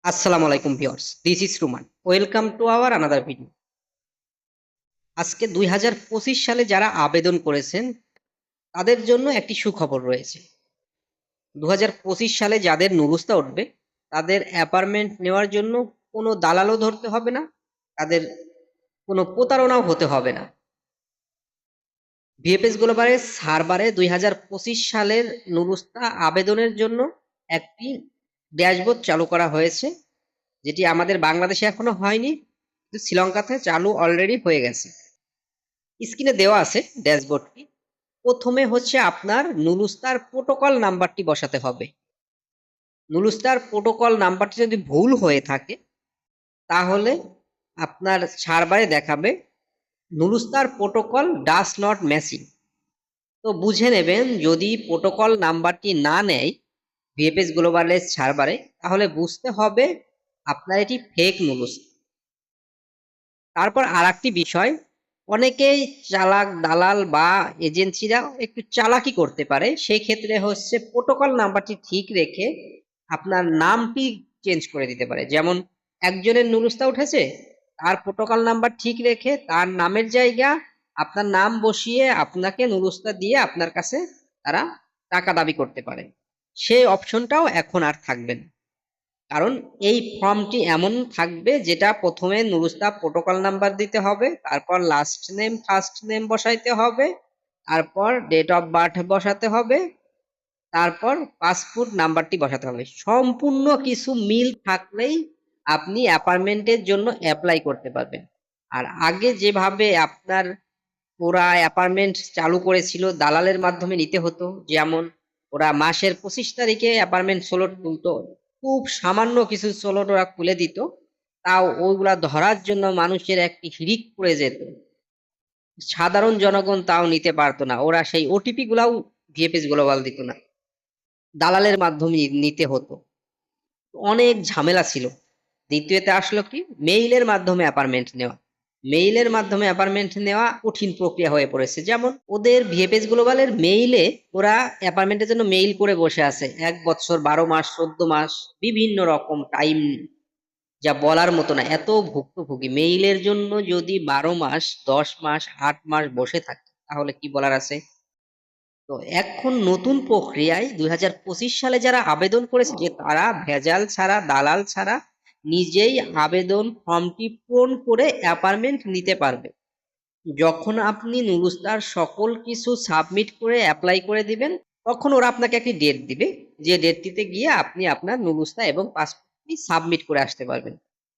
আসসালামু আলাইকুম viewers, this is Ruman. Welcome to our another video. আজকে 2025 সালে যারা আবেদন করেছেন তাদের জন্য একটি সুখবর রয়েছে। 2025 সালে যাদের নুরুস্তা উঠবে তাদের অ্যাপার্টমেন্ট নেওয়ার জন্য কোনো দালালও ধরতে হবে না, তাদের কোনো প্রতারণাও হতে হবে না। ভিএফএস গ্লোবালের সার্ভারে 2025 সালের নুরুস্তা আবেদনের জন্য একটি ড্যাশবোর্ড চালু করা হয়েছে, যেটি আমাদের বাংলাদেশে এখনো হয়নি, কিন্তু শ্রীলঙ্কাতে চালু অলরেডি হয়ে গেছে। স্ক্রিনে দেওয়া আছে ড্যাশবোর্ডটি। প্রথমে হচ্ছে আপনার নুরুস্তার প্রোটোকল নাম্বারটি বসাতে হবে। নুরুস্তার প্রোটোকল নাম্বারটি যদি ভুল হয়ে থাকে তাহলে আপনার সার্ভারে দেখাবে নুরুস্তার প্রোটোকল ডাস নট ম্যাচিং। তো বুঝে নেবেন, যদি প্রোটোকল নাম্বারটি না নেয় ভিএফএস গ্লোবালের সার্ভারে, তাহলে বুঝতে হবে আপনার এটি ফেক নুরুস্তা। তারপর আরেকটি বিষয়, অনেকেই চালাক দালাল বা এজেন্সিরা একটু চালাকি করতে পারে। সেই ক্ষেত্রে হচ্ছে প্রোটোকল নাম্বারটি ঠিক রেখে আপনার নামটি চেঞ্জ করে দিতে পারে। যেমন একজনের নুরুস্তা উঠেছে, তার প্রোটোকল নাম্বার ঠিক রেখে তার নামের জায়গা আপনার নাম বসিয়ে আপনাকে নুরুস্তা দিয়ে আপনার কাছে তারা টাকা দাবি করতে পারে। সেই অপশনটাও এখন আর থাকবে না, কারণ এই ফর্মটি এমন থাকবে যেটা প্রথমে নুরুস্তা প্রোটোকল নাম্বার দিতে হবে, তারপর লাস্ট নেম ফার্স্ট নেম বসাইতে হবে, তারপর ডেট অফ বার্থ বসাতে হবে, তারপর পাসপোর্ট নাম্বারটি বসাতে হবে। সম্পূর্ণ কিছু মিল থাকলেই আপনি অ্যাপার্টমেন্টের জন্য অ্যাপ্লাই করতে পারবেন। আর আগে যেভাবে আপনার ওরা অ্যাপার্টমেন্ট চালু করেছিল দালালের মাধ্যমে নিতে হতো, যেমন ওরা মাসের 25 তারিখে অ্যাপার্টমেন্ট সোলট তুলতো, খুব সামান্য কিছু সোলট ওরা খুলে দিত, তাও ওইগুলা ধরার জন্য মানুষের একটি হিড়িক পড়ে যেত। সাধারণ জনগণ তাও নিতে পারতো না, ওরা সেই ওটিপি গুলাও ভিএফএস গ্লোবাল দিত না, দালালের মাধ্যমে নিতে হতো। অনেক ঝামেলা ছিল। দ্বিতীয়তে আসলো কি, মেইলের মাধ্যমে অ্যাপার্টমেন্ট নেওয়া। মেইলের মাধ্যমে অ্যাপার্টমেন্ট নেওয়া কঠিন প্রক্রিয়া হয়ে পড়েছে। যেমন ওদের ভিএফএস গ্লোবালের মেইলে ওরা অ্যাপার্টমেন্টের জন্য মেইল করে বসে আছে 1 বছর, 12 মাস, 14 মাস, বিভিন্ন রকম টাইম, যা বলার মতো না। এত ভুক্তভোগী মেইলের জন্য যদি 12 মাস, 10 মাস, 8 মাস বসে থাকে তাহলে কি বলার আছে। তো এখন নতুন প্রক্রিয়ায় 2025 সালে যারা আবেদন করেছে, যে তারা ভেজাল ছাড়া দালাল ছাড়া নিজেই আবেদন ফর্মটি পূরণ করে অ্যাপার্টমেন্ট নিতে পারবে। যখন আপনি নুরুস্তার সকল কিছু সাবমিট করে অ্যাপ্লাই করে দিবেন, তখন ওরা আপনাকে একটি ডেট দিবে, যে ডেটটিতে গিয়ে আপনি আপনার নুরুস্তা এবং পাসপোর্টটি সাবমিট করে আসতে পারবেন।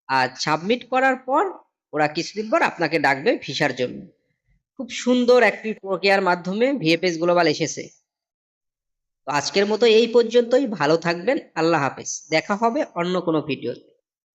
আর সাবমিট করার পর ওরা কিছুদিন পর আপনাকে ডাকবে ভিসার জন্য। খুব সুন্দর একটি প্রক্রিয়ার মাধ্যমে ভিএফএস গ্লোবাল এসেছে। তো আজকের মতো এই পর্যন্তই। ভালো থাকবেন, আল্লাহ হাফেজ। দেখা হবে অন্য কোনো ভিডিওতে।